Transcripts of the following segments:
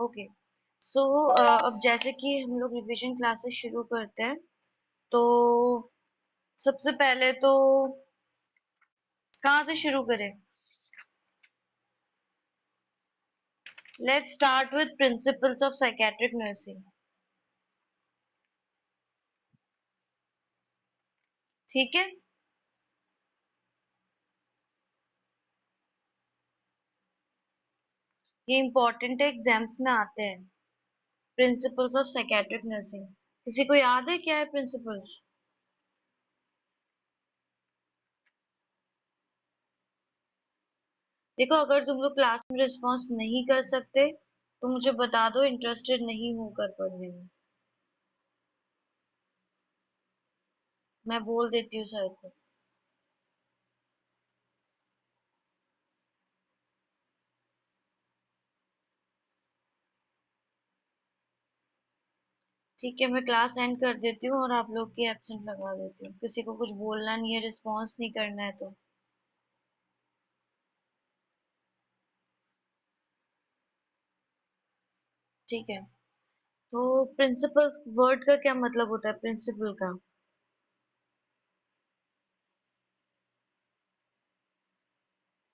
Okay. सो अब जैसे कि हम लोग रिवीजन क्लासेस शुरू करते हैं, तो सबसे पहले तो कहाँ से शुरू करें? Let's start with principles of psychiatric nursing. ठीक है। ये इम्पोर्टेंट है, एग्जाम्स में आते हैं। प्रिंसिपल्स ऑफ साइकेट्रिक नर्सिंग, किसी को याद है क्या है प्रिंसिपल्स? देखो, अगर तुम लोग क्लास में रिस्पॉन्स नहीं कर सकते तो मुझे बता दो, इंटरेस्टेड नहीं हूँ कर पढ़ने में। मैं बोल देती हूँ सर को। ठीक है, मैं क्लास एंड कर देती हूँ और आप लोग की एब्सेंट लगा देती हूँ। किसी को कुछ बोलना नहीं है, रिस्पॉन्स नहीं करना है तो। ठीक है। तो प्रिंसिपल वर्ड का क्या मतलब होता है, प्रिंसिपल का?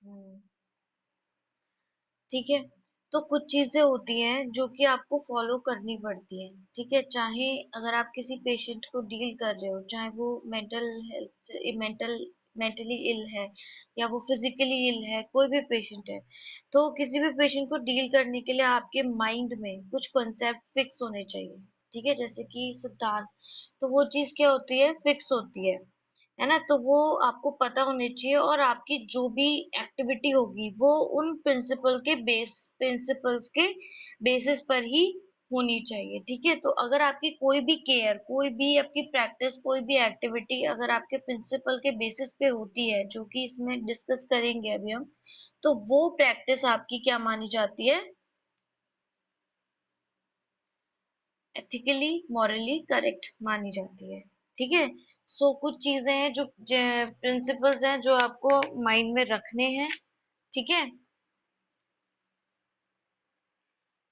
हम्म, ठीक है। तो कुछ चीजें होती हैं जो कि आपको फॉलो करनी पड़ती हैं, ठीक है। चाहे अगर आप किसी पेशेंट को डील कर रहे हो, चाहे वो मेंटल हेल्थ मेंटली इल है या वो फिजिकली इल है, कोई भी पेशेंट है, तो किसी भी पेशेंट को डील करने के लिए आपके माइंड में कुछ कॉन्सेप्ट फिक्स होने चाहिए। ठीक है, जैसे कि सिद्धांत। तो वो चीज क्या होती है, फिक्स होती है ना। तो वो आपको पता होने चाहिए, और आपकी जो भी एक्टिविटी होगी वो उन प्रिंसिपल्स के बेसिस पर ही होनी चाहिए। ठीक है। तो अगर आपकी कोई भी केयर, कोई भी आपकी प्रैक्टिस, कोई भी एक्टिविटी अगर आपके प्रिंसिपल के बेसिस पे होती है, जो कि इसमें डिस्कस करेंगे अभी हम, तो वो प्रैक्टिस आपकी क्या मानी जाती है? एथिकली मॉरली करेक्ट मानी जाती है। ठीक है। सो कुछ चीजें हैं जो प्रिंसिपल्स हैं जो आपको माइंड में रखने हैं। ठीक है।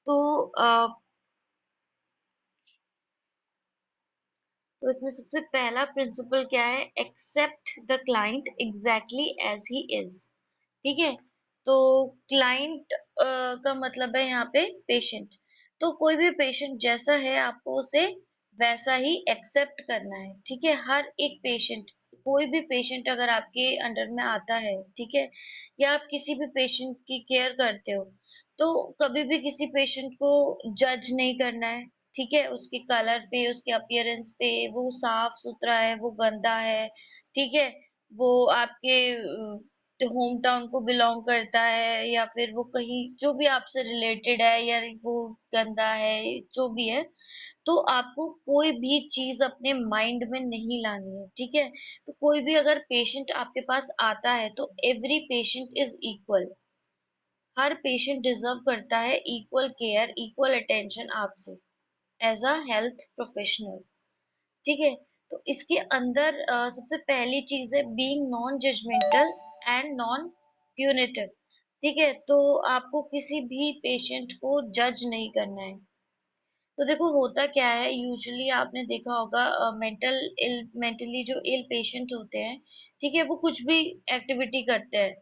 तो तो इसमें सबसे पहला प्रिंसिपल क्या है? Accept the client exactly as he is. ठीक है। तो क्लाइंट का मतलब है यहाँ पे पेशेंट। तो कोई भी पेशेंट जैसा है आपको उसे वैसा ही एक्सेप्ट करना है। ठीक है। हर एक पेशेंट, कोई भी पेशेंट अगर आपके अंडर में आता है, ठीक है, या आप किसी भी पेशेंट की केयर करते हो, तो कभी भी किसी पेशेंट को जज नहीं करना है। ठीक है, उसके कलर पे, उसके अपीयरेंस पे, वो साफ सुथरा है, वो गंदा है, ठीक है, वो आपके होम टाउन को बिलोंग करता है या फिर वो कहीं जो भी आपसे रिलेटेड है, या वो गंदा है, जो भी है, तो आपको कोई भी चीज अपने माइंड में नहीं लानी है। ठीक है। तो कोई भी अगर पेशेंट आपके पास आता है तो एवरी पेशेंट इज इक्वल। हर पेशेंट डिजर्व करता है इक्वल केयर, इक्वल अटेंशन आपसे, एज अ हेल्थ प्रोफेशनल। ठीक है। तो इसके अंदर सबसे पहली चीज है being non judgmental and non punitive. ठीक है। तो आपको किसी भी पेशेंट को जज नहीं करना है। तो देखो, होता क्या है, यूजुअली आपने देखा होगा, मेंटली जो इल पेशेंट होते हैं, ठीक है, वो कुछ भी एक्टिविटी करते हैं,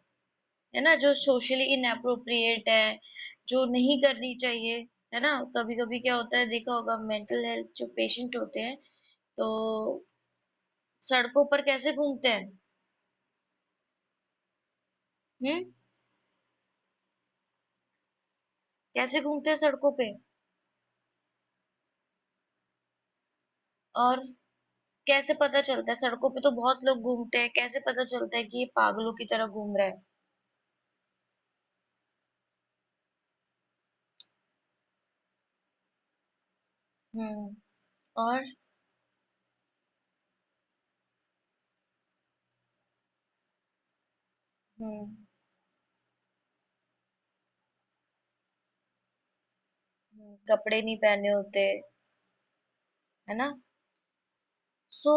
है ना, जो सोशली इनअप्रोप्रिएट है, जो नहीं करनी चाहिए, है ना। कभी कभी क्या होता है, देखा होगा, मेंटल हेल्थ जो पेशेंट होते हैं, तो सड़कों पर कैसे घूमते हैं? हम्म, कैसे घूमते हैं सड़कों पे? और कैसे पता चलता है? सड़कों पे तो बहुत लोग घूमते हैं, कैसे पता चलता है कि ये पागलों की तरह घूम रहा है? हम्म। और हम्म। कपड़े नहीं पहने होते, है ना। सो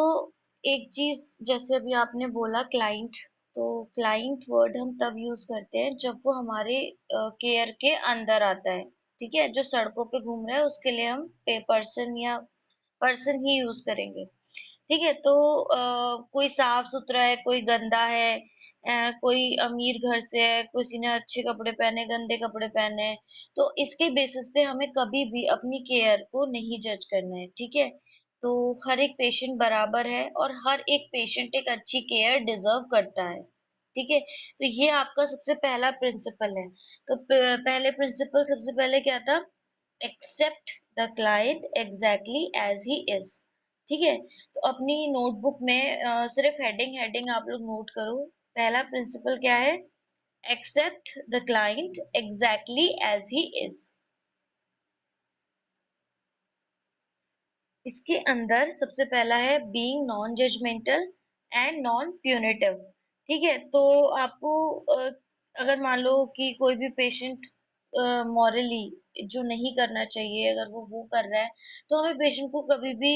एक चीज, जैसे अभी आपने बोला क्लाइंट, तो क्लाइंट वर्ड हम तब यूज करते हैं जब वो हमारे केयर के अंदर आता है। ठीक है, जो सड़कों पे घूम रहा है उसके लिए हम पे पर्सन या पर्सन ही यूज करेंगे। ठीक है, तो कोई साफ सुथरा है, कोई गंदा है, कोई अमीर घर से है, किसी ने अच्छे कपड़े पहने, गंदे कपड़े पहने हैं, तो इसके बेसिस पे हमें कभी भी अपनी केयर को नहीं जज करना है। ठीक है, तो हर एक पेशेंट बराबर है और हर एक पेशेंट एक अच्छी केयर डिजर्व करता है। ठीक है, तो ये आपका सबसे पहला प्रिंसिपल है। तो पहले प्रिंसिपल सबसे पहले क्या था? Accept the client exactly as he is. ठीक है, तो अपनी नोटबुक में सिर्फ हेडिंग हेडिंग आप लोग नोट करो। पहला प्रिंसिपल क्या है? Accept the client exactly as he is. इसके अंदर सबसे पहला है being non judgmental and non punitive. ठीक है, तो आपको अगर मान लो कि कोई भी पेशेंट मॉरली जो नहीं करना चाहिए, अगर वो कर रहा है, तो हमें पेशेंट को कभी भी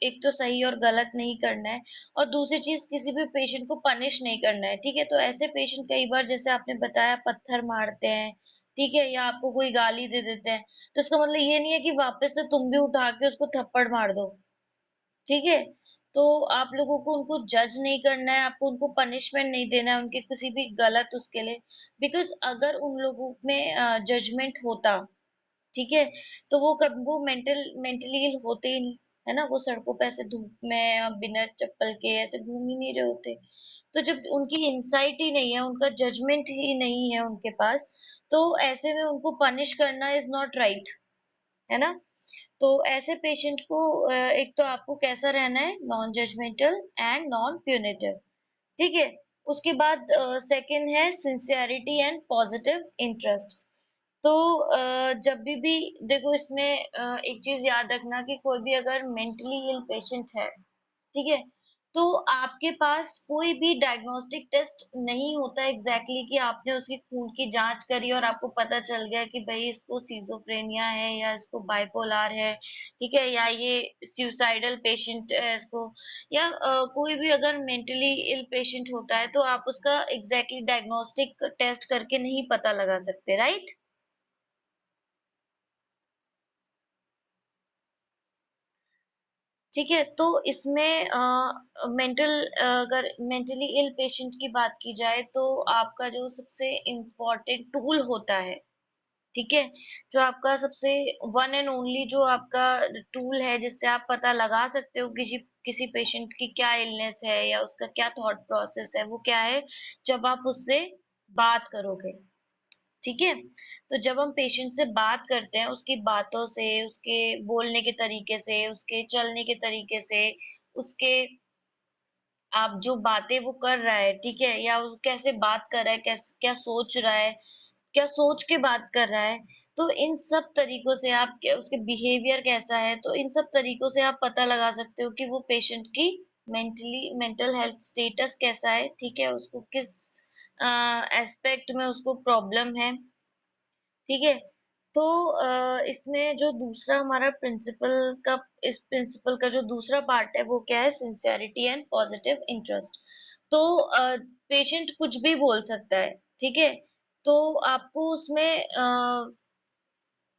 एक तो सही और गलत नहीं करना है, और दूसरी चीज किसी भी पेशेंट को पनिश नहीं करना है। ठीक है, तो ऐसे पेशेंट कई बार जैसे आपने बताया पत्थर मारते हैं, ठीक है, या आपको कोई गाली दे देते हैं, तो इसका मतलब ये नहीं है कि वापस से तुम भी उठा के उसको थप्पड़ मार दो। ठीक है, तो आप लोगों को उनको जज नहीं करना है, आपको उनको पनिशमेंट नहीं देना है उनके किसी भी गलत उसके लिए। बिकॉज अगर उन लोगों में जजमेंट होता, ठीक है, तो वो कब वो मेंटली इल होते ही नहीं, है ना? वो सड़कों पे ऐसे धूप में बिना चप्पल के ऐसे घूम ही नहीं रहे होते। तो जब उनकी इंसाइट ही नहीं है, उनका जजमेंट ही नहीं है उनके पास, तो ऐसे में उनको पनिश करना इज नॉट राइट, है ना? तो ऐसे पेशेंट को एक तो आपको कैसा रहना है? Non judgmental and non punitive. ठीक है, उसके बाद सेकंड है सिंसियरिटी एंड पॉजिटिव इंटरेस्ट। तो जब भी देखो इसमें एक चीज याद रखना कि कोई भी अगर मेंटली इल पेशेंट है, ठीक है, तो आपके पास कोई भी डायग्नोस्टिक टेस्ट नहीं होता एग्जैक्टली कि आपने उसकी खून की जांच करी और आपको पता चल गया कि भाई इसको सिजोफ्रेनिया है या इसको बाइपोलर है, ठीक है, या ये सुसाइडल पेशेंट है इसको, या कोई भी अगर मेंटली इल पेशेंट होता है तो आप उसका एग्जैक्टली डायग्नोस्टिक टेस्ट करके नहीं पता लगा सकते, राइट? ठीक है, तो इसमें मेंटल अगर मेंटली इल पेशेंट की बात की जाए तो आपका जो सबसे इम्पोर्टेंट टूल होता है, ठीक है, जो आपका सबसे वन एंड ओनली जो आपका टूल है जिससे आप पता लगा सकते हो किसी किसी पेशेंट की क्या इलनेस है या उसका क्या थॉट प्रोसेस है, वो क्या है? जब आप उससे बात करोगे, ठीक है, तो जब हम पेशेंट से बात करते हैं उसकी बातों से, उसके बोलने के तरीके से, उसके चलने के तरीके से, उसके आप जो बातें वो कर रहा है, ठीक है, या वो कैसे बात कर रहा है, कैसे क्या सोच रहा है, क्या सोच के बात कर रहा है, तो इन सब तरीकों से आप उसके बिहेवियर कैसा है, तो इन सब तरीकों से आप पता लगा सकते हो कि वो पेशेंट की मेंटल हेल्थ स्टेटस कैसा है, ठीक है, उसको किस एस्पेक्ट में उसको प्रॉब्लम है। ठीक है, तो इसमें जो दूसरा हमारा प्रिंसिपल का इस प्रिंसिपल का जो दूसरा पार्ट है वो क्या है? Sincerity and positive interest. तो पेशेंट कुछ भी बोल सकता है, ठीक है, तो आपको उसमें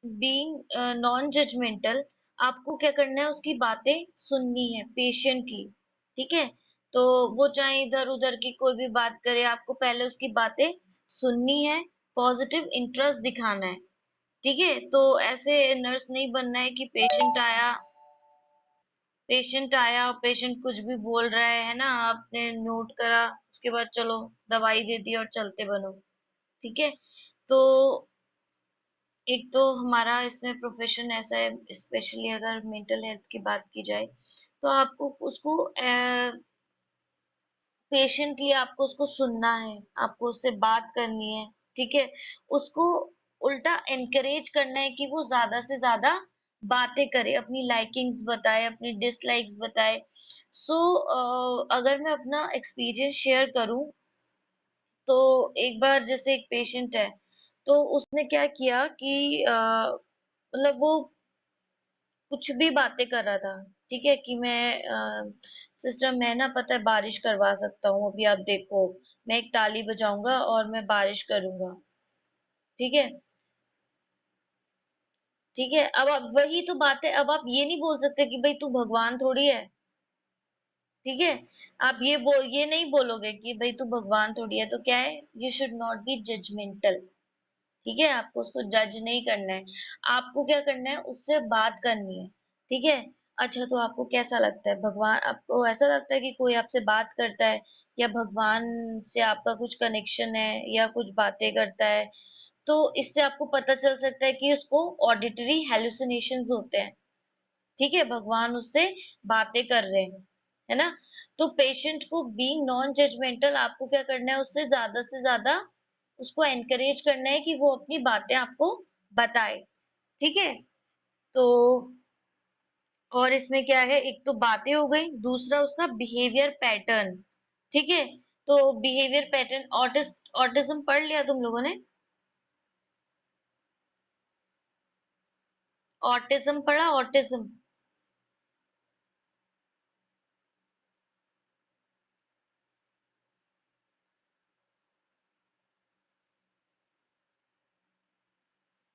बीइंग नॉन जजमेंटल आपको क्या करना है? उसकी बातें सुननी है पेशेंटली, ठीक है, तो वो चाहे इधर उधर की कोई भी बात करे, आपको पहले उसकी बातें सुननी है, पॉजिटिव इंटरेस्ट दिखाना है। ठीक है, तो ऐसे नर्स नहीं बनना है कि पेशेंट आया और पेशेंट कुछ भी बोल रहा है ना, आपने नोट करा, उसके बाद चलो दवाई दे दी और चलते बनो। ठीक है, तो एक तो हमारा इसमें प्रोफेशन ऐसा है, स्पेशली अगर मेंटल हेल्थ की बात की जाए, तो आपको उसको पेशेंटली आपको उसको सुनना है, आपको उससे बात करनी है, ठीक है, उसको उल्टा एनकरेज करना है कि वो ज्यादा से ज्यादा बातें करे, अपनी लाइकिंग्स बताए, अपनी डिसलाइक्स बताए। सो अगर मैं अपना एक्सपीरियंस शेयर करूं, तो एक बार जैसे एक पेशेंट है, तो उसने क्या किया कि मतलब वो कुछ भी बातें कर रहा था, ठीक है, कि मैं सिस्टर मैं ना पता है बारिश करवा सकता हूँ, अभी आप देखो, मैं एक ताली बजाऊंगा और मैं बारिश करूंगा, ठीक है, ठीक है, अब आप वही तो बात है, अब आप ये नहीं बोल सकते कि भाई तू भगवान थोड़ी है। ठीक है, आप ये नहीं बोलोगे कि भाई तू भगवान थोड़ी है, तो क्या है, you should not be judgmental. ठीक है, आपको उसको जज नहीं करना है, आपको क्या करना है, उससे बात करनी है। ठीक है, अच्छा तो आपको कैसा लगता है, भगवान आपको ऐसा लगता है कि कोई आपसे बात करता है, या भगवान से आपका कुछ कनेक्शन है, या कुछ बातें करता है, तो इससे आपको पता चल सकता है कि उसको ऑडिटरी हेलुसिनेशंस होते हैं। ठीक है, भगवान उससे बातें कर रहे हैं, है ना। तो पेशेंट को बीइंग नॉन जजमेंटल, आपको क्या करना है, उससे ज्यादा से ज्यादा उसको एनकरेज करना है कि वो अपनी बातें आपको बताए। ठीक है, तो और इसमें क्या है, एक तो बातें हो गई, दूसरा उसका बिहेवियर पैटर्न। ठीक है, तो बिहेवियर पैटर्न, ऑटिज्म पढ़ लिया तुम लोगों ने? ऑटिज्म पढ़ा, ऑटिज्म?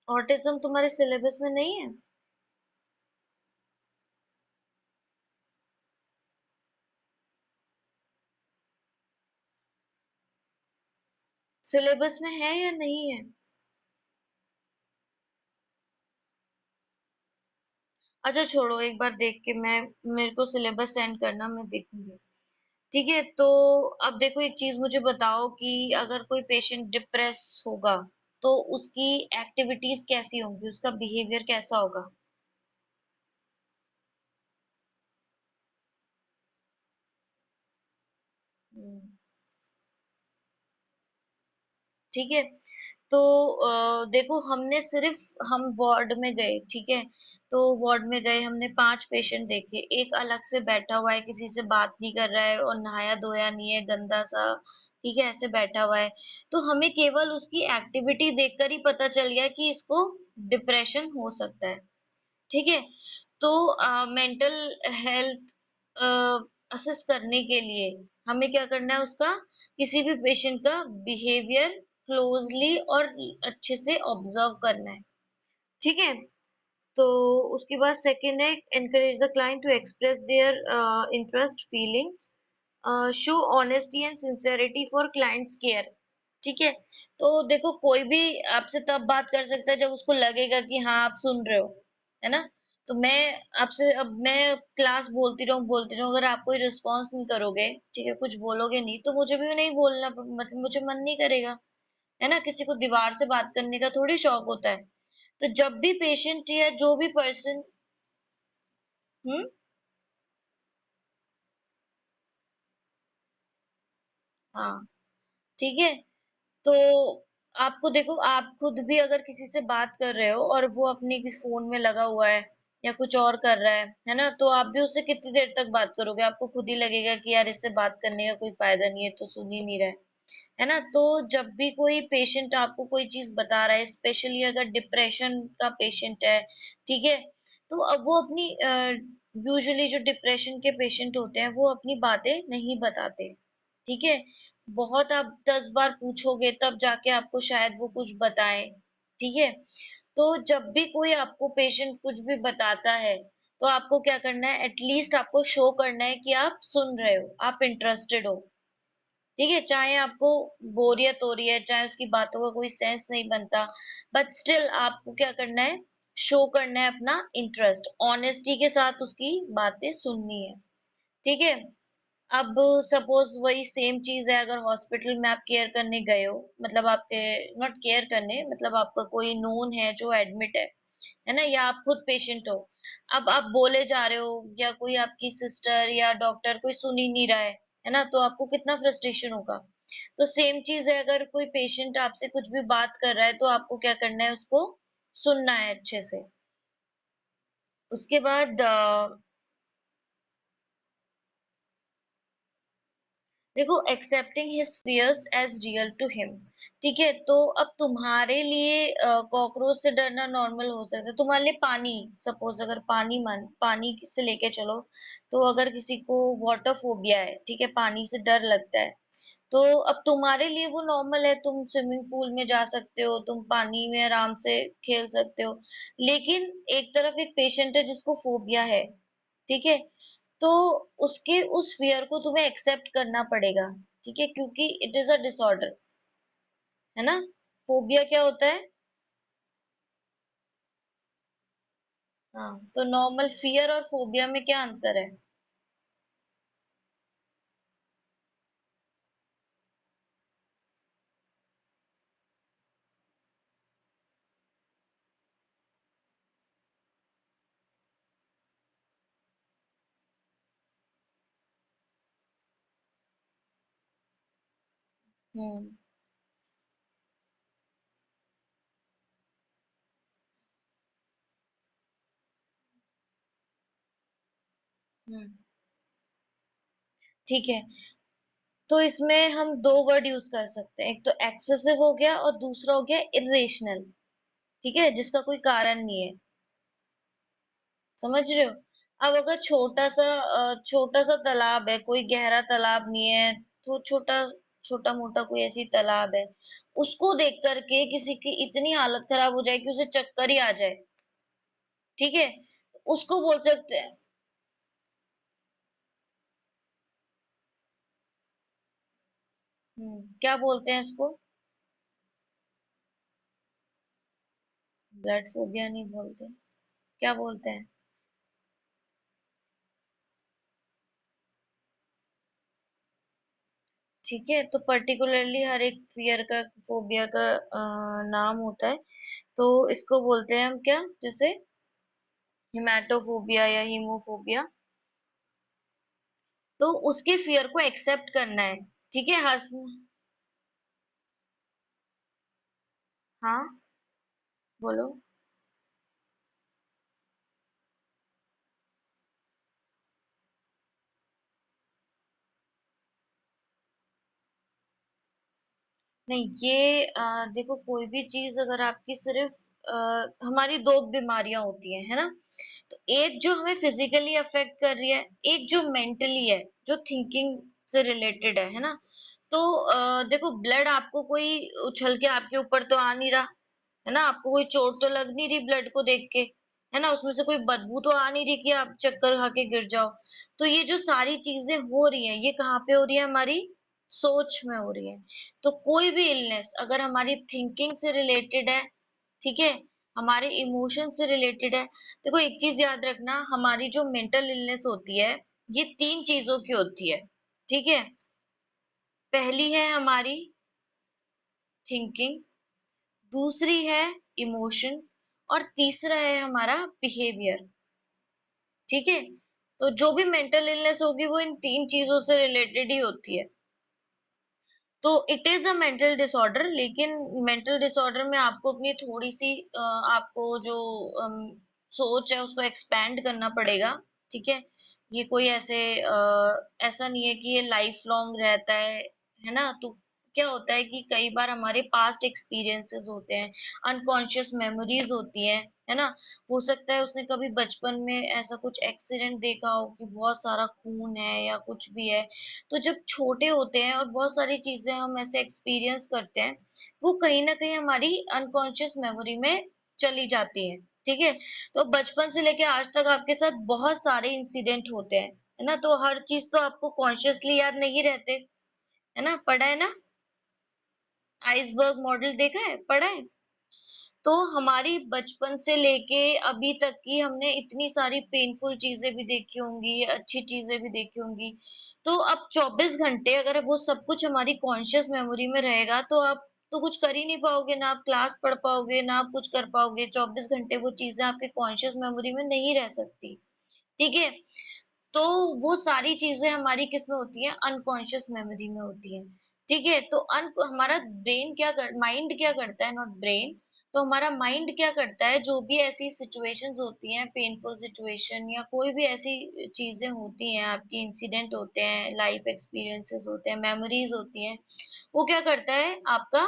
ऑटिज्म तुम्हारे सिलेबस में नहीं है? सिलेबस में है या नहीं है? अच्छा छोड़ो, एक बार देख के मैं, मेरे को सिलेबस सेंड करना, मैं देखूंगी। ठीक है, तो अब देखो एक चीज मुझे बताओ कि अगर कोई पेशेंट डिप्रेस होगा, तो उसकी एक्टिविटीज कैसी होंगी, उसका बिहेवियर कैसा होगा? हम्म, ठीक है, तो देखो हमने सिर्फ, हम वार्ड में गए, ठीक है, तो वार्ड में गए, हमने 5 पेशेंट देखे, एक अलग से बैठा हुआ है, किसी से बात नहीं कर रहा है, और नहाया धोया नहीं है, गंदा सा, ठीक है, ऐसे बैठा हुआ है। तो हमें केवल उसकी एक्टिविटी देखकर ही पता चल गया कि इसको डिप्रेशन हो सकता है। ठीक है, तो मेंटल हेल्थ असेस करने के लिए हमें क्या करना है, उसका किसी भी पेशेंट का बिहेवियर क्लोजली और अच्छे से ऑब्जर्व करना है। ठीक है, तो उसके बाद सेकंड है, encourage the client to express their interest feelings, show honesty and sincerity for clients care। ठीक है, तो देखो कोई भी आपसे तब बात कर सकता है जब उसको लगेगा कि हाँ आप सुन रहे हो, है ना। तो मैं आपसे, अब मैं क्लास बोलती रहूं, अगर आप कोई रिस्पॉन्स नहीं करोगे, ठीक है, कुछ बोलोगे नहीं, तो मुझे भी नहीं बोलना, मतलब मुझे मन नहीं करेगा, है ना। किसी को दीवार से बात करने का थोड़ी शौक होता है। तो जब भी पेशेंट या जो भी पर्सन, हम्म, हाँ, ठीक है, तो आपको देखो, आप खुद भी अगर किसी से बात कर रहे हो और वो अपने किसी फोन में लगा हुआ है, या कुछ और कर रहा है ना, तो आप भी उससे कितनी देर तक बात करोगे, आपको खुद ही लगेगा कि यार इससे बात करने का कोई फायदा नहीं है, तो सुन ही नहीं रहा है ना। तो जब भी कोई पेशेंट आपको कोई चीज बता रहा है, स्पेशली अगर डिप्रेशन का पेशेंट है, ठीक है, तो अब वो अपनी, यूजुअली जो डिप्रेशन के पेशेंट होते हैं वो अपनी बातें नहीं बताते। ठीक है, बहुत आप 10 बार पूछोगे तब जाके आपको शायद वो कुछ बताए। ठीक है, तो जब भी कोई आपको पेशेंट कुछ भी बताता है, तो आपको क्या करना है, एटलीस्ट आपको शो करना है कि आप सुन रहे हो, आप इंटरेस्टेड हो। ठीक है, चाहे आपको बोरियत हो रही है, चाहे उसकी बातों का कोई सेंस नहीं बनता, बट स्टिल आपको क्या करना है, शो करना है अपना इंटरेस्ट, ऑनेस्टी के साथ उसकी बातें सुननी है। ठीक है, अब सपोज वही सेम चीज है, अगर हॉस्पिटल में आप केयर करने गए हो, मतलब आपके, नॉट केयर करने, मतलब आपका कोई नोन है जो एडमिट है ना, या आप खुद पेशेंट हो, अब आप बोले जा रहे हो, या कोई आपकी सिस्टर या डॉक्टर कोई सुन ही नहीं रहा है ना, तो आपको कितना फ्रस्ट्रेशन होगा। तो सेम चीज है, अगर कोई पेशेंट आपसे कुछ भी बात कर रहा है, तो आपको क्या करना है, उसको सुनना है अच्छे से। उसके बाद देखो, accepting his fears as real to him. ठीक है, तो अब तुम्हारे लिए कॉकरोच से डरना नॉर्मल हो सकता है, तुम्हारे लिए पानी, सपोज अगर पानी से लेके चलो, तो अगर किसी को वाटर फोबिया है, ठीक है, पानी से डर लगता है, तो अब तुम्हारे लिए वो नॉर्मल है, तुम स्विमिंग पूल में जा सकते हो, तुम पानी में आराम से खेल सकते हो। लेकिन एक तरफ एक पेशेंट है जिसको फोबिया है, ठीक है? तो उसके उस फियर को तुम्हें एक्सेप्ट करना पड़ेगा, ठीक है? क्योंकि इट इज अ डिसऑर्डर, है ना? फोबिया क्या होता है? हाँ, तो नॉर्मल फियर और फोबिया में क्या अंतर है? हम्म। हम्म। ठीक है, तो इसमें हम दो वर्ड यूज कर सकते हैं, एक तो एक्सेसिव हो गया और दूसरा हो गया इरेशनल, ठीक है? जिसका कोई कारण नहीं है। समझ रहे हो? अब अगर छोटा सा तालाब है, कोई गहरा तालाब नहीं है, तो छोटा छोटा मोटा कोई ऐसी तालाब है, उसको देख करके किसी की इतनी हालत खराब हो जाए कि उसे चक्कर ही आ जाए, ठीक है? उसको बोल सकते हैं। क्या बोलते हैं इसको? ब्लड फोबिया नहीं बोलते। क्या बोलते हैं? ठीक है, तो पर्टिकुलरली हर एक फियर का, फोबिया का नाम होता है। तो इसको बोलते हैं हम क्या, जैसे हिमेटोफोबिया या हीमोफोबिया। तो उसके फियर को एक्सेप्ट करना है, ठीक है? हंस हाँ, बोलो। नहीं, ये देखो, कोई भी चीज अगर आपकी सिर्फ हमारी दो बीमारियां होती हैं, है ना? तो एक जो हमें फिजिकली अफेक्ट कर रही है, एक जो मेंटली है, जो थिंकिंग से रिलेटेड है ना? तो देखो, ब्लड आपको कोई उछल के आपके ऊपर तो आ नहीं रहा, है ना? आपको कोई चोट तो लग नहीं रही ब्लड को देख के, है ना? उसमें से कोई बदबू तो आ नहीं रही कि आप चक्कर खा के गिर जाओ। तो ये जो सारी चीजें हो रही हैं, ये कहाँ पे हो रही है? हमारी सोच में हो रही है। तो कोई भी इलनेस अगर हमारी थिंकिंग से रिलेटेड है, ठीक है, हमारे इमोशन से रिलेटेड है। देखो, एक चीज याद रखना, हमारी जो मेंटल इलनेस होती है, ये तीन चीजों की होती है, ठीक है? पहली है हमारी थिंकिंग, दूसरी है इमोशन, और तीसरा है हमारा बिहेवियर, ठीक है? तो जो भी मेंटल इलनेस होगी वो इन तीन चीजों से रिलेटेड ही होती है। तो it is a mental disorder, लेकिन मेंटल डिसऑर्डर में आपको अपनी थोड़ी सी आपको जो सोच है उसको एक्सपैंड करना पड़ेगा, ठीक है? ये कोई ऐसा नहीं है कि ये लाइफ लॉन्ग रहता है ना? तो क्या होता है कि कई बार हमारे पास्ट एक्सपीरियंसेस होते हैं, अनकॉन्शियस मेमोरीज होती हैं, है ना? हो सकता है उसने कभी बचपन में ऐसा कुछ एक्सीडेंट देखा हो कि बहुत सारा खून है या कुछ भी है। तो जब छोटे होते हैं और बहुत सारी चीजें हम ऐसे एक्सपीरियंस करते हैं, वो कहीं ना कहीं हमारी अनकॉन्शियस मेमोरी में चली जाती है, ठीक है? तो बचपन से लेके आज तक आपके साथ बहुत सारे इंसिडेंट होते हैं, है ना? तो हर चीज तो आपको कॉन्शियसली याद नहीं रहते, है ना? पढ़ा है ना? आइसबर्ग मॉडल देखा है, पढ़ा है? तो हमारी बचपन से लेके अभी तक की हमने इतनी सारी पेनफुल चीजें भी देखी होंगी, अच्छी चीजें भी देखी होंगी। तो अब 24 घंटे अगर वो सब कुछ हमारी कॉन्शियस मेमोरी में रहेगा, तो आप तो कुछ कर ही नहीं पाओगे, ना आप क्लास पढ़ पाओगे, ना आप कुछ कर पाओगे। 24 घंटे वो चीजें आपके कॉन्शियस मेमोरी में नहीं रह सकती, ठीक है? तो वो सारी चीजें हमारी किस में होती हैं? अनकॉन्शियस मेमोरी में होती है, ठीक है? तो हमारा ब्रेन माइंड क्या करता है, नॉट ब्रेन। तो हमारा माइंड क्या करता है, जो भी ऐसी सिचुएशंस होती हैं, पेनफुल सिचुएशन या कोई भी ऐसी चीजें होती हैं, आपके इंसिडेंट होते हैं, लाइफ एक्सपीरियंसेस होते हैं, मेमोरीज होती हैं, वो क्या करता है, आपका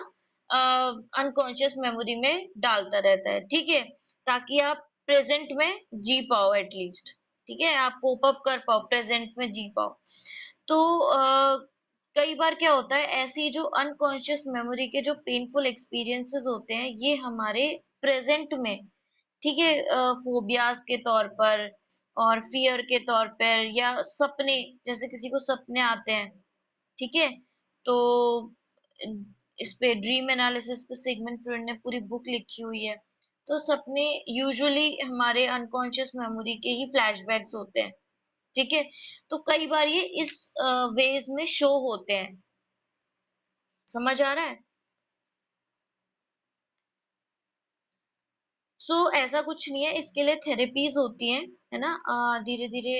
अनकॉन्शियस मेमोरी में डालता रहता है, ठीक है? ताकि आप प्रेजेंट में जी पाओ एटलीस्ट, ठीक है? आप कोप अप कर पाओ, प्रेजेंट में जी पाओ। तो कई बार क्या होता है, ऐसी जो अनकॉन्शियस मेमोरी के जो पेनफुल एक्सपीरियंसेस होते हैं, ये हमारे प्रेजेंट में, ठीक है, फोबियाज के तौर पर और फियर के तौर पर, या सपने, जैसे किसी को सपने आते हैं, ठीक है, तो इस पे ड्रीम एनालिसिस पे सिगमंड फ्रॉइड ने पूरी बुक लिखी हुई है। तो सपने यूजुअली हमारे अनकॉन्शियस मेमोरी के ही फ्लैशबैक्स होते हैं, ठीक है। तो कई बार ये इस वेज में शो होते हैं। समझ आ रहा है? ऐसा कुछ नहीं है, इसके लिए थेरेपीज होती हैं, है ना। धीरे धीरे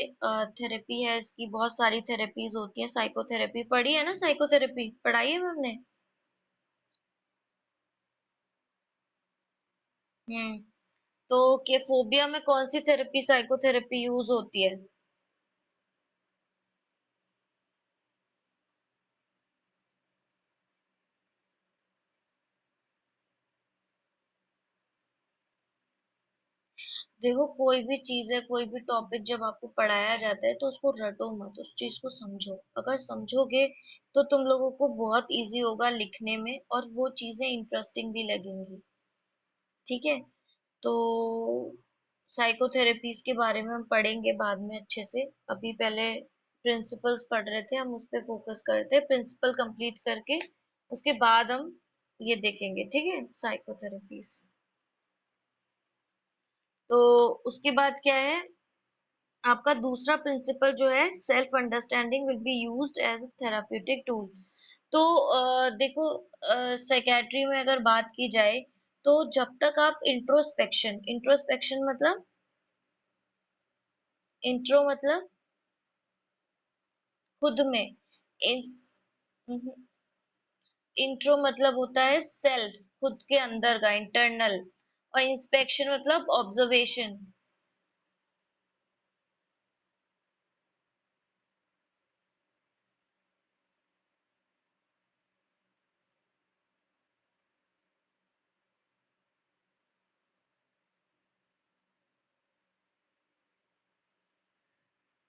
थेरेपी है इसकी, बहुत सारी थेरेपीज होती हैं। साइकोथेरेपी पढ़ी है ना, साइकोथेरेपी पढ़ाई है हमने। हम्म। तो के फोबिया में कौन सी थेरेपी, साइकोथेरेपी यूज होती है? देखो, कोई भी चीज है, कोई भी टॉपिक जब आपको पढ़ाया जाता है तो उसको रटो मत, उस चीज को समझो। अगर समझोगे तो तुम लोगों को बहुत इजी होगा लिखने में, और वो चीजें इंटरेस्टिंग भी लगेंगी, ठीक है। तो साइकोथेरेपीज के बारे में हम पढ़ेंगे बाद में अच्छे से। अभी पहले प्रिंसिपल्स पढ़ रहे थे, हम उस पे फोकस करते हैं। प्रिंसिपल कंप्लीट करके उसके बाद हम ये देखेंगे, ठीक है, साइकोथेरेपीज। तो उसके बाद क्या है, आपका दूसरा प्रिंसिपल जो है, self understanding will be used as a therapeutic tool. तो देखो, साइकेट्री में अगर बात की जाए, तो जब तक आप इंट्रोस्पेक्शन, इंट्रोस्पेक्शन मतलब, इंट्रो मतलब खुद में, इस इंट्रो मतलब होता है सेल्फ, खुद के अंदर का, इंटरनल। और इंस्पेक्शन मतलब ऑब्जर्वेशन।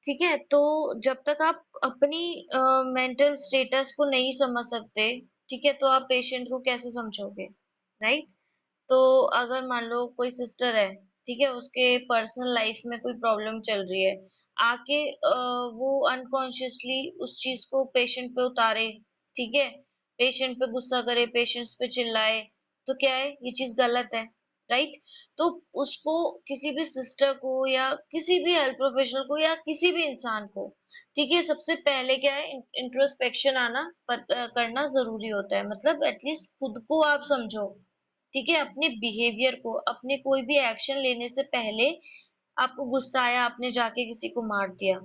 ठीक है, तो जब तक आप अपनी मेंटल स्टेटस को नहीं समझ सकते, ठीक है, तो आप पेशेंट को कैसे समझोगे, राइट। तो अगर मान लो कोई सिस्टर है, ठीक है, उसके पर्सनल लाइफ में कोई प्रॉब्लम चल रही है, आके वो अनकॉन्शियसली उस चीज को पेशेंट पे उतारे, ठीक है, पेशेंट पे गुस्सा करे, पेशेंट्स पे चिल्लाए, तो क्या है, ये चीज गलत है, राइट। तो उसको, किसी भी सिस्टर को या किसी भी हेल्थ प्रोफेशनल को या किसी भी इंसान को, ठीक है, सबसे पहले क्या है, इंट्रोस्पेक्शन करना जरूरी होता है। मतलब एटलीस्ट खुद को आप समझो, ठीक है, अपने बिहेवियर को, अपने कोई भी एक्शन लेने से पहले, आपको गुस्सा आया, आपने जाके किसी को मार दिया,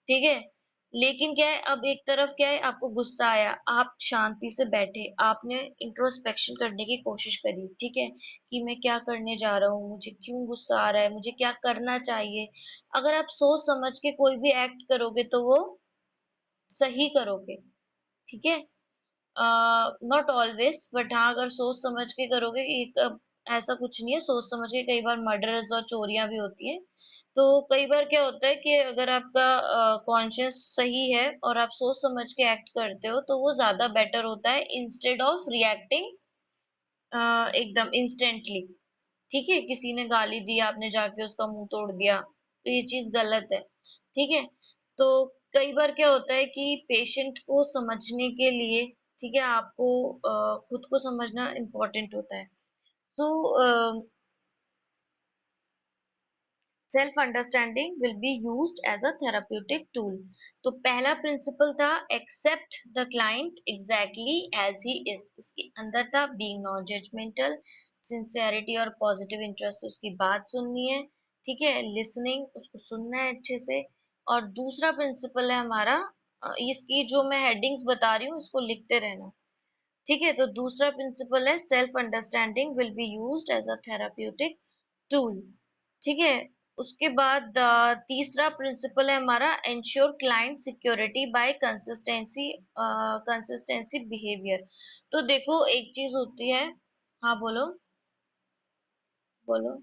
ठीक है, लेकिन क्या है, अब एक तरफ क्या है, आपको गुस्सा आया, आप शांति से बैठे, आपने इंट्रोस्पेक्शन करने की कोशिश करी, ठीक है, कि मैं क्या करने जा रहा हूँ, मुझे क्यों गुस्सा आ रहा है, मुझे क्या करना चाहिए। अगर आप सोच समझ के कोई भी एक्ट करोगे तो वो सही करोगे, ठीक है। नॉट ऑलवेज, बट हाँ, अगर सोच समझ के करोगे, एक ऐसा कुछ नहीं है, सोच समझ के कई बार मर्डर्स और चोरियां भी होती हैं। तो कई बार क्या होता है कि अगर आपका कॉन्शियस सही है और आप सोच समझ के एक्ट करते हो, तो वो ज्यादा बेटर होता है, इंस्टेड ऑफ रिएक्टिंग एकदम इंस्टेंटली। ठीक है, किसी ने गाली दी, आपने जाके उसका मुंह तोड़ दिया, तो ये चीज गलत है, ठीक है। तो कई बार क्या होता है कि पेशेंट को समझने के लिए, ठीक है, आपको खुद को समझना इम्पोर्टेंट होता है। So self understanding will be used as a therapeutic tool. तो पहला प्रिंसिपल था, accept the client exactly as he is, इसके अंदर था बीइंग नॉन जजमेंटल, सिंसियरिटी और पॉजिटिव इंटरेस्ट से उसकी बात सुननी है, ठीक है, लिसनिंग, उसको सुनना है अच्छे से। और दूसरा प्रिंसिपल है हमारा, इसकी जो मैं हेडिंग्स बता रही हूँ इसको लिखते रहना, ठीक है। तो दूसरा प्रिंसिपल है, self understanding will be used as a therapeutic tool, ठीक है। उसके बाद तीसरा प्रिंसिपल है हमारा, ensure client security by consistency, consistency behaviour. तो देखो, एक चीज होती है। हाँ, बोलो, बोलो।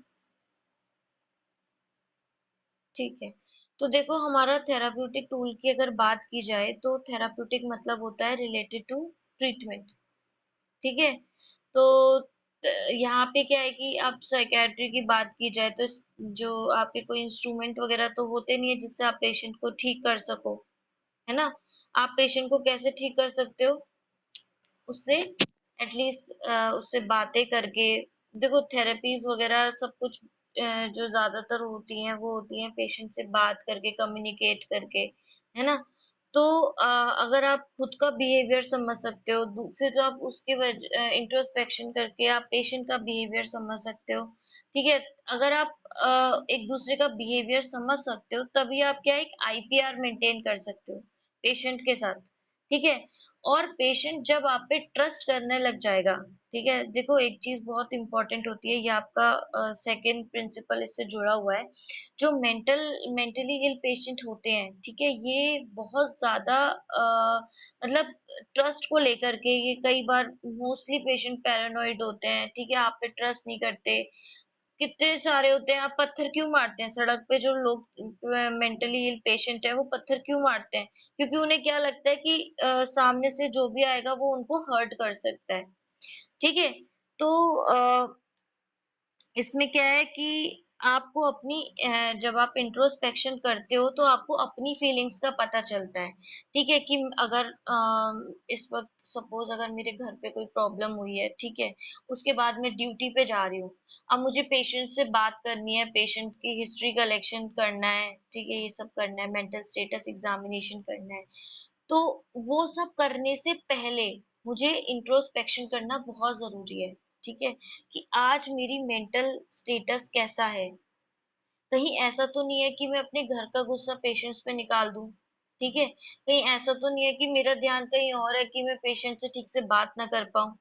ठीक है, तो देखो हमारा थेराप्यूटिक टूल की अगर बात की जाए तो थेराप्यूटिक मतलब होता है रिलेटेड टू ट्रीटमेंट। ठीक है। तो यहाँ पे क्या है कि आप साइकेट्री की बात की जाए तो जो आपके कोई इंस्ट्रूमेंट वगैरह तो होते नहीं है जिससे आप पेशेंट को ठीक कर सको, है ना। आप पेशेंट को कैसे ठीक कर सकते हो? उससे एटलीस्ट उससे बातें करके। देखो थेरेपीज वगैरह सब कुछ जो ज्यादातर होती हैं वो होती हैं पेशेंट से बात करके, कम्युनिकेट करके, है ना। तो अगर आप खुद का बिहेवियर समझ सकते हो, फिर तो आप उसके वजह इंट्रोस्पेक्शन करके आप पेशेंट का बिहेवियर समझ सकते हो। ठीक है। अगर आप एक दूसरे का बिहेवियर समझ सकते हो तभी आप क्या एक आईपीआर मेंटेन कर सकते हो पेशेंट के साथ। ठीक है। और पेशेंट जब आप पे ट्रस्ट करने लग जाएगा, ठीक है। देखो एक चीज बहुत इंपॉर्टेंट होती है, ये आपका सेकंड प्रिंसिपल इससे जुड़ा हुआ है। जो मेंटली इल पेशेंट होते हैं, ठीक है, ये बहुत ज्यादा मतलब ट्रस्ट को लेकर के ये कई बार मोस्टली पेशेंट पैरानॉइड होते हैं। ठीक है। आप पे ट्रस्ट नहीं करते। कितने सारे होते हैं, आप पत्थर क्यों मारते हैं सड़क पे? जो लोग मेंटली इल पेशेंट है वो पत्थर क्यों मारते हैं? क्योंकि उन्हें क्या लगता है कि सामने से जो भी आएगा वो उनको हर्ट कर सकता है। ठीक है। तो इसमें क्या है कि आपको अपनी जब आप इंट्रोस्पेक्शन करते हो तो आपको अपनी फीलिंग्स का पता चलता है। ठीक है। कि अगर इस वक्त सपोज अगर मेरे घर पे कोई प्रॉब्लम हुई है, ठीक है, उसके बाद मैं ड्यूटी पे जा रही हूँ। अब मुझे पेशेंट से बात करनी है, पेशेंट की हिस्ट्री कलेक्शन करना है, ठीक है, ये सब करना है, मेंटल स्टेटस एग्जामिनेशन करना है। तो वो सब करने से पहले मुझे इंट्रोस्पेक्शन करना बहुत जरूरी है। ठीक है। कि आज मेरी मेंटल स्टेटस कैसा है। कहीं ऐसा तो नहीं है कि मैं अपने घर का गुस्सा पेशेंट्स पे निकाल दूं। ठीक है। कहीं ऐसा तो नहीं है कि मेरा ध्यान कहीं और है कि मैं पेशेंट से ठीक से बात ना कर पाऊं।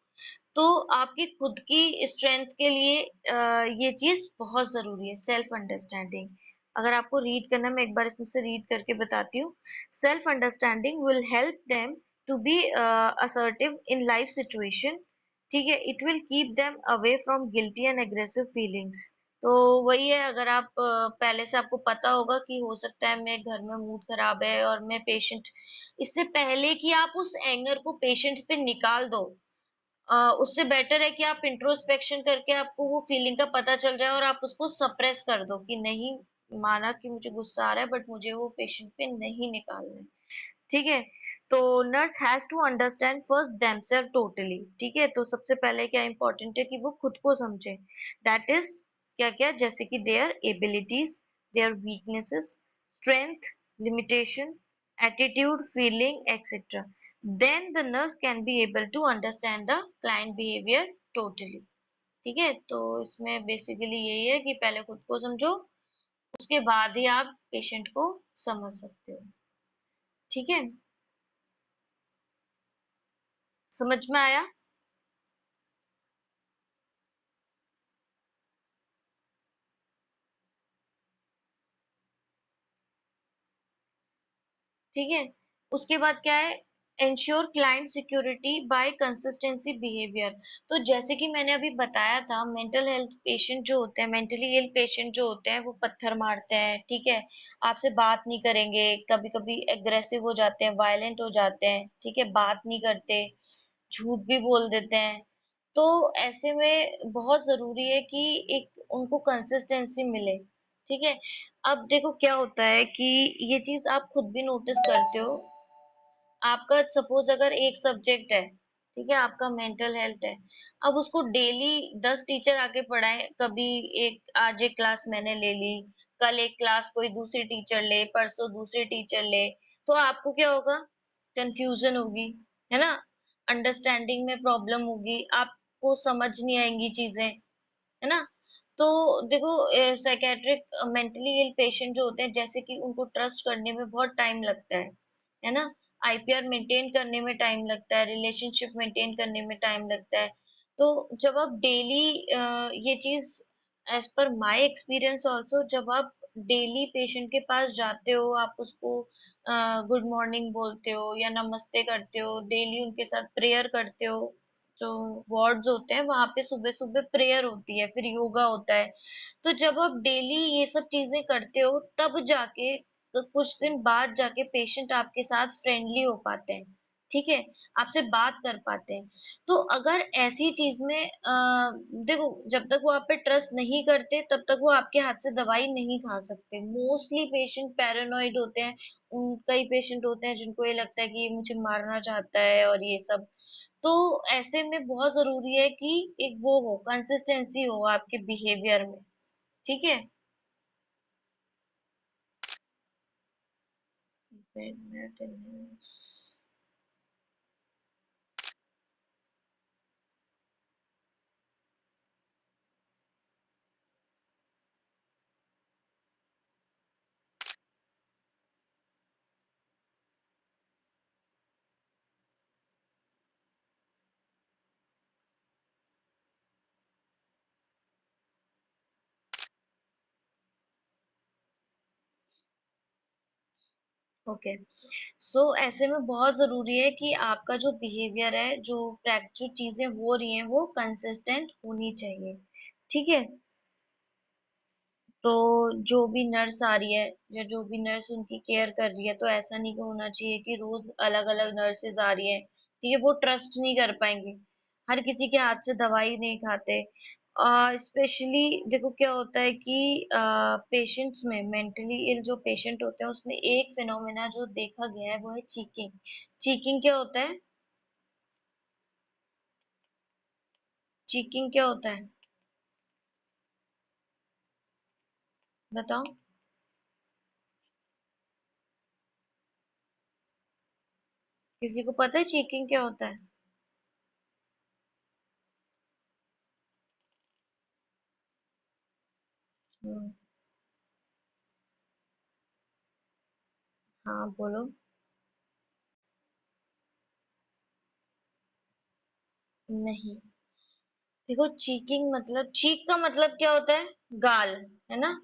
तो आपकी खुद की स्ट्रेंथ के लिए ये चीज बहुत जरूरी है, सेल्फ अंडरस्टैंडिंग। अगर आपको रीड करना, मैं एक बार इसमें से रीड करके बताती हूँ। Self understanding will help them to be assertive in life situation. ठीक है। It will keep them away from guilty and aggressive feelings. तो वही है, अगर आप पहले से आपको पता होगा कि हो सकता है मैं घर में मूड खराब है और मैं पेशेंट, इससे पहले कि आप उस एंगर को पेशेंट्स पे निकाल दो, उससे बेटर है कि आप इंट्रोस्पेक्शन करके आपको वो फीलिंग का पता चल जाए और आप उसको सप्रेस कर दो कि नहीं, माना कि मुझे गुस्सा आ रहा है बट मुझे वो पेशेंट पे नहीं निकालना है। ठीक है। तो nurse has to understand first themself totally. ठीक है। तो सबसे पहले क्या इंपॉर्टेंट है कि वो खुद को समझे। दैट इज क्या क्या, जैसे कि their abilities, their weaknesses, strength, limitation, attitude, feeling, etc. Then the nurse can be able to understand the client behavior totally. ठीक है। तो इसमें बेसिकली यही है कि पहले खुद को समझो, उसके बाद ही आप पेशेंट को समझ सकते हो। ठीक है। समझ में आया? ठीक है। उसके बाद क्या है? Ensure client security by consistency behaviour. तो जैसे कि मैंने अभी बताया था, मेंटल हेल्थ पेशेंट जो होते हैं, मेंटली इल पेशेंट जो होते हैं, वो पत्थर मारते हैं। ठीक है। आपसे बात नहीं करेंगे, कभी कभी एग्रेसिव हो जाते हैं, वायलेंट हो जाते हैं। ठीक है। बात नहीं करते, झूठ भी बोल देते हैं। तो ऐसे में बहुत जरूरी है कि एक उनको कंसिस्टेंसी मिले। ठीक है। अब देखो क्या होता है कि ये चीज आप खुद भी नोटिस करते हो। आपका सपोज अगर एक सब्जेक्ट है, ठीक है, आपका मेंटल हेल्थ है। अब उसको डेली 10 टीचर आके पढ़ाए, कभी एक आज एक क्लास मैंने ले ली, कल एक क्लास कोई दूसरी टीचर ले, परसों दूसरी टीचर ले, तो आपको क्या होगा? कंफ्यूजन होगी, है ना। अंडरस्टैंडिंग में प्रॉब्लम होगी, आपको समझ नहीं आएंगी चीजें, है ना। तो देखो साइकेट्रिक मेंटली इल पेशेंट जो होते हैं, जैसे कि उनको ट्रस्ट करने में बहुत टाइम लगता है ना। आईपीआर मेंटेन करने में टाइम लगता है, रिलेशनशिप मेंटेन करने में टाइम लगता है। तो जब आप डेली ये चीज, as per my experience also, जब आप डेली पेशेंट के पास जाते हो, आप उसको गुड मॉर्निंग बोलते हो या नमस्ते करते हो, डेली उनके साथ प्रेयर करते हो। जो वार्ड्स होते हैं वहां पे सुबह सुबह प्रेयर होती है, फिर योगा होता है। तो जब आप डेली ये सब चीजें करते हो तब जाके कुछ दिन बाद जाके पेशेंट आपके साथ फ्रेंडली हो पाते हैं, ठीक है, आपसे बात कर पाते हैं। तो अगर ऐसी चीज में देखो, जब तक वो आप पे ट्रस्ट नहीं करते तब तक वो आपके हाथ से दवाई नहीं खा सकते। मोस्टली पेशेंट पैरानॉइड होते हैं। कई पेशेंट होते हैं जिनको ये लगता है कि ये मुझे मारना चाहता है और ये सब। तो ऐसे में बहुत जरूरी है कि एक वो हो, कंसिस्टेंसी हो आपके बिहेवियर में, ठीक है। ओके, सो ऐसे में बहुत जरूरी है कि आपका जो बिहेवियर है, जो चीजें हो रही हैं वो कंसिस्टेंट होनी चाहिए, ठीक है। तो जो भी नर्स आ रही है या जो भी नर्स उनकी केयर कर रही है, तो ऐसा नहीं होना चाहिए कि रोज अलग अलग नर्सेज आ रही है, ठीक है, वो ट्रस्ट नहीं कर पाएंगे। हर किसी के हाथ से दवाई नहीं खाते। स्पेशली देखो क्या होता है कि पेशेंट्स में, मेंटली इल जो पेशेंट होते हैं उसमें एक फिनोमेना जो देखा गया है वो है चीकिंग। चीकिंग क्या होता है? चीकिंग क्या होता है? बताओ। किसी को पता है चीकिंग क्या होता है? हम्म, हाँ बोलो। नहीं, देखो चीकिंग मतलब, चीक का मतलब क्या होता है? गाल, है ना।